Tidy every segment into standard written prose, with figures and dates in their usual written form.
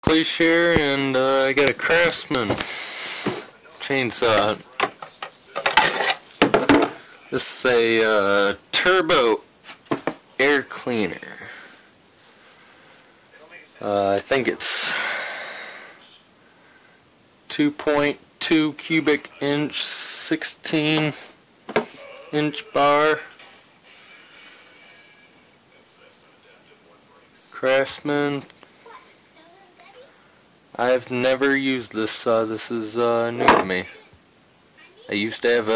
Cleese here, and I got a Craftsman chainsaw. This is a turbo air cleaner. I think it's 2.2 cubic inch, 16 inch bar. Craftsman. I've never used this saw. This is new to me. I used to have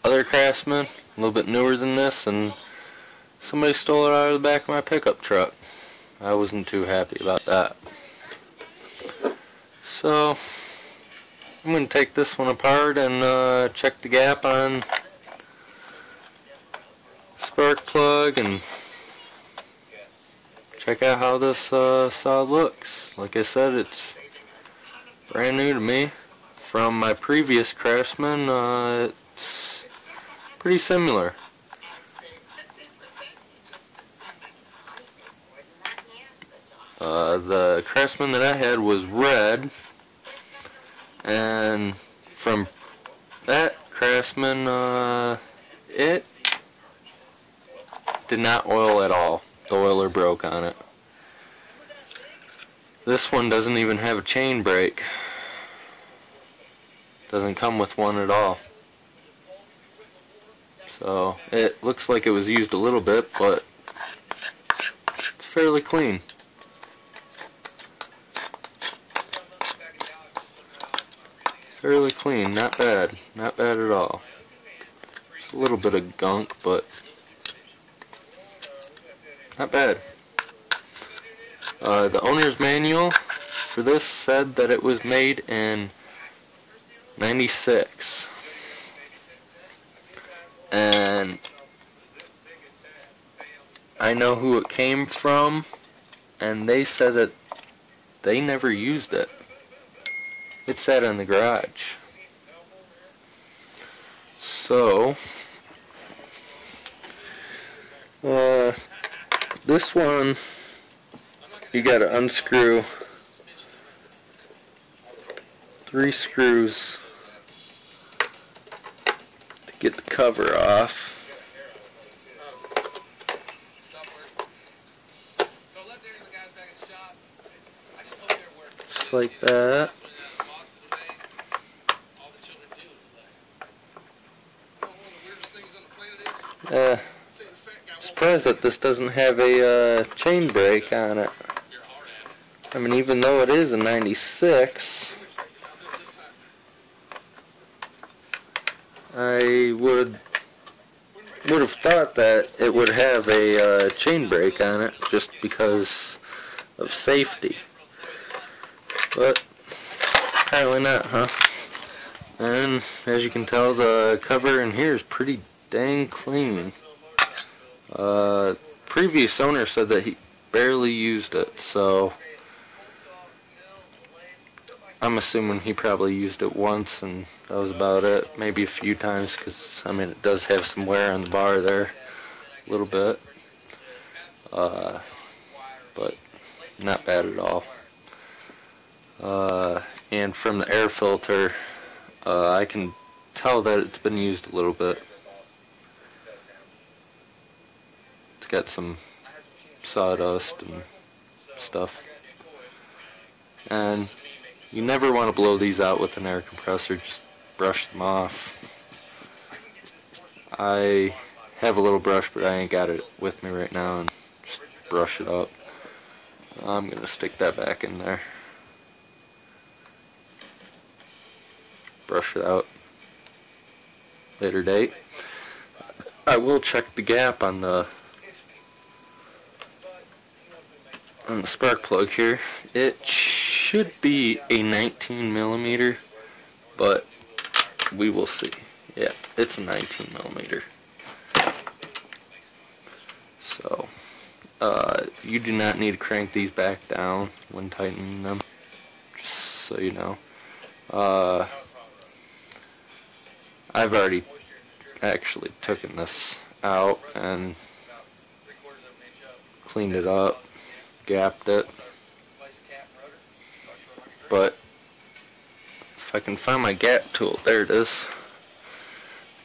other Craftsman, a little bit newer than this, and somebody stole it out of the back of my pickup truck. I wasn't too happy about that. So I'm going to take this one apart and check the gap on spark plug and check out how this saw looks. Like I said, it's brand new to me. From my previous Craftsman, it's pretty similar. The Craftsman that I had was red, and from that Craftsman, it did not oil at all. The oiler broke on it. This one doesn't even have a chain brake. Doesn't come with one at all. So it looks like it was used a little bit, but it's fairly clean. Fairly clean, not bad. Not bad at all. Just a little bit of gunk, but not bad. The owner's manual for this said that it was made in '96, and I know who it came from, and they said that they never used it. It sat in the garage. So this one, you gotta unscrew 3 screws to get the cover off. Just like that. Surprised that this doesn't have a chain brake on it. I mean, even though it is a '96, I would have thought that it would have a chain brake on it just because of safety. But apparently not, huh? And as you can tell, the cover in here is pretty dang clean. Previous owner said that he barely used it, so I'm assuming he probably used it once and that was about it. Maybe a few times, because I mean, it does have some wear on the bar there, a little bit, but not bad at all. And from the air filter, I can tell that it's been used a little bit. It's got some sawdust and stuff. And you never want to blow these out with an air compressor, just brush them off. I have a little brush, but I ain't got it with me right now, and just brush it up. I'm going to stick that back in there. Brush it out. Later date. I will check the gap on the spark plug here. It should be a 19 millimeter, but we will see. Yeah, it's a 19 millimeter. So you do not need to crank these back down when tightening them, just so you know. I've already actually taken this out and cleaned it up, gapped it. I can find my gap tool. There it is.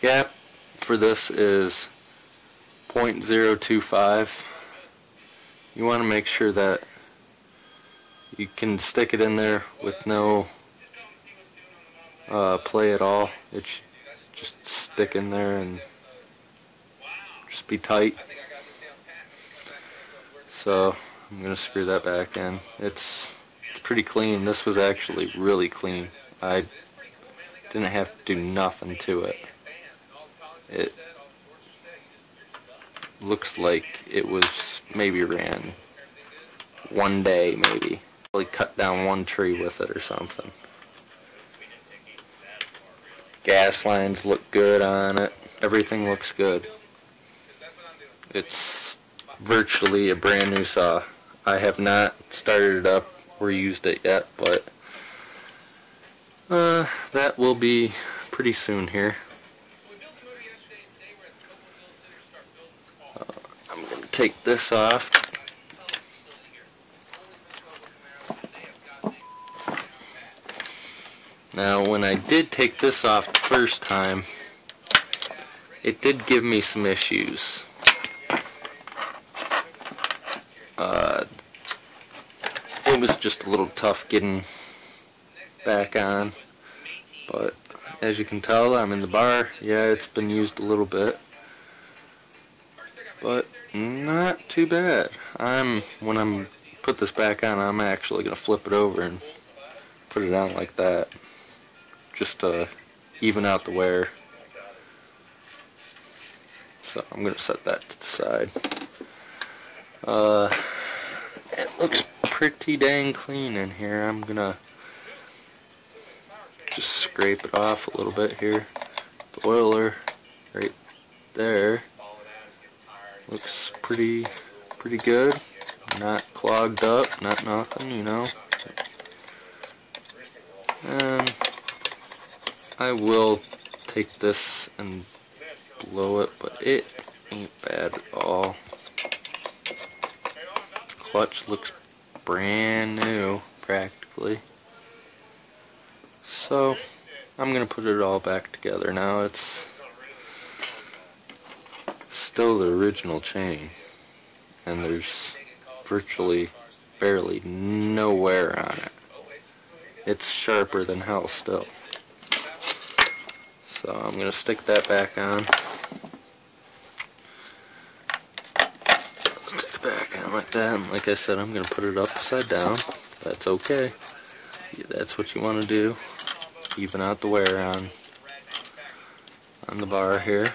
Gap for this is 0.025. You want to make sure that you can stick it in there with no play at all. It should just stick in there and just be tight. So I'm going to screw that back in. It's pretty clean. This was actually really clean. I didn't have to do nothing to it. It looks like it was maybe ran one day, maybe. Probably cut down one tree with it or something. Gas lines look good on it. Everything looks good. It's virtually a brand new saw. I have not started it up or used it yet, but that will be pretty soon here. I'm going to take this off. Now, when I did take this off the first time, it did give me some issues. It was just a little tough getting back on, but as you can tell, I'm in the bar. Yeah, it's been used a little bit, but not too bad. When I'm put this back on, I'm actually going to flip it over and put it on like that, just to even out the wear. So I'm going to set that to the side. It looks pretty dang clean in here. I'm going to just scrape it off a little bit here. The oiler right there looks pretty good. Not clogged up, not nothing, you know. And I will take this and blow it, but it ain't bad at all. Clutch looks brand new, practically. So, I'm going to put it all back together now. It's still the original chain, and there's virtually barely no wear on it. It's sharper than hell still. So I'm going to stick that back on. Stick it back on like that, and like I said, I'm going to put it upside down. That's okay. Yeah, that's what you want to do. Even out the wear on the bar here.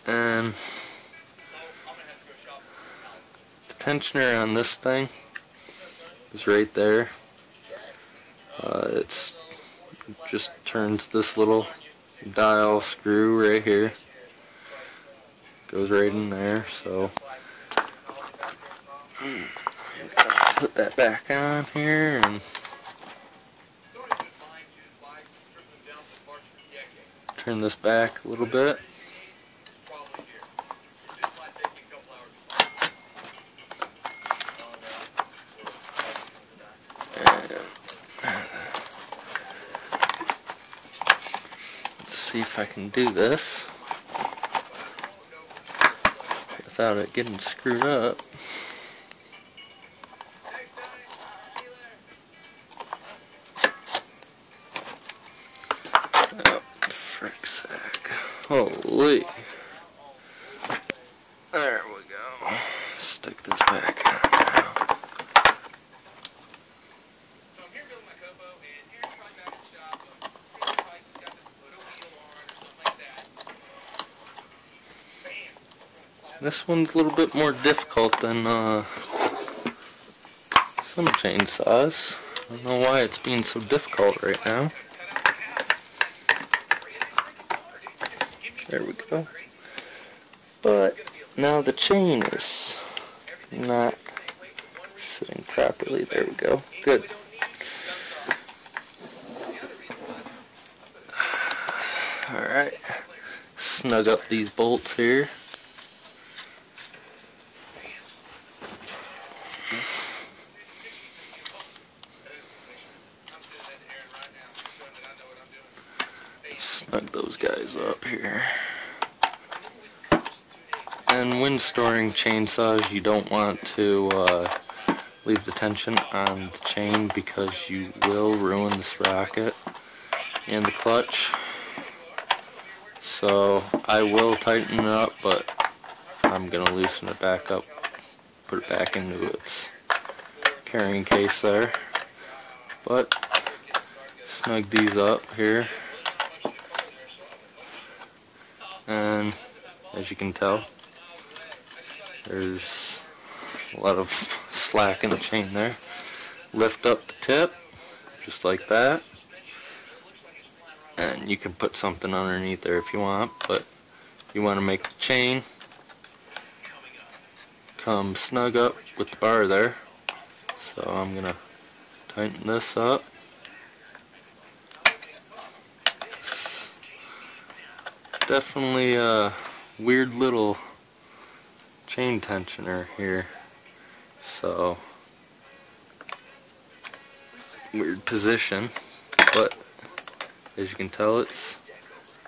And the tensioner on this thing is right there. It just turns this little dial screw right here. Goes right in there, so put that back on here and turn this back a little bit. See if I can do this without it getting screwed up. Oh, frick sack. Holy. There we go. Stick this back on now. This one's a little bit more difficult than some chainsaws. I don't know why it's being so difficult right now. There we go. But now the chain is not sitting properly. There we go. Good. Alright. Snug up these bolts here. snug those guys up here. And when storing chainsaws, you don't want to leave the tension on the chain because you will ruin the sprocket and the clutch. So I will tighten it up, but I'm going to loosen it back up, put it back into its carrying case there. But snug these up here, and as you can tell, there's a lot of slack in the chain there. Lift up the tip, just like that, and you can put something underneath there if you want, but you want to make the chain come snug up with the bar there. So I'm going to tighten this up. Definitely a weird little chain tensioner here, so weird position, but as you can tell, it's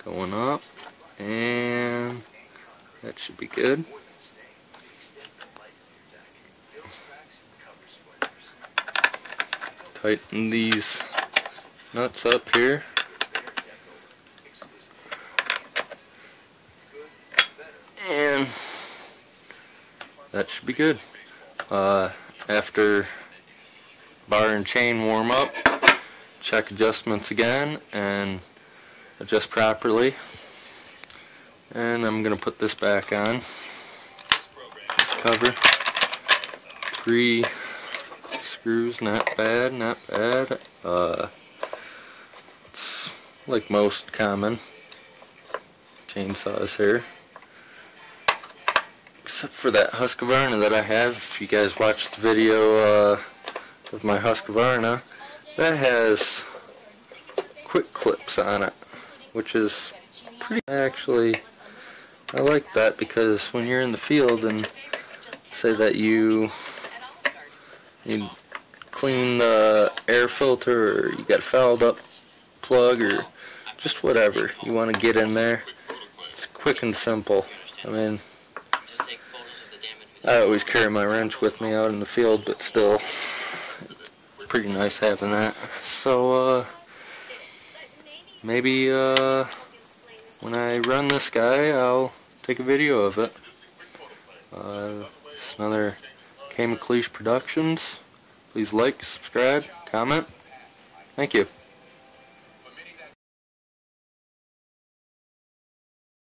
going up, and that should be good. Tighten these nuts up here. And that should be good. After bar and chain warm up, check adjustments again and adjust properly. And I'm going to put this back on, this cover. 3 screws, not bad, not bad. It's like most common chainsaws here. Except for that Husqvarna that I have. If you guys watched the video of my Husqvarna, that has quick clips on it, which is pretty, actually, I like that, because when you're in the field and say that you clean the air filter, or you got a fouled up plug, or just whatever you want to get in there, it's quick and simple. I mean, I always carry my wrench with me out in the field, but still, it's pretty nice having that. So, maybe when I run this guy, I'll take a video of it. It's another K McLeish Productions. Please like, subscribe, comment. Thank you.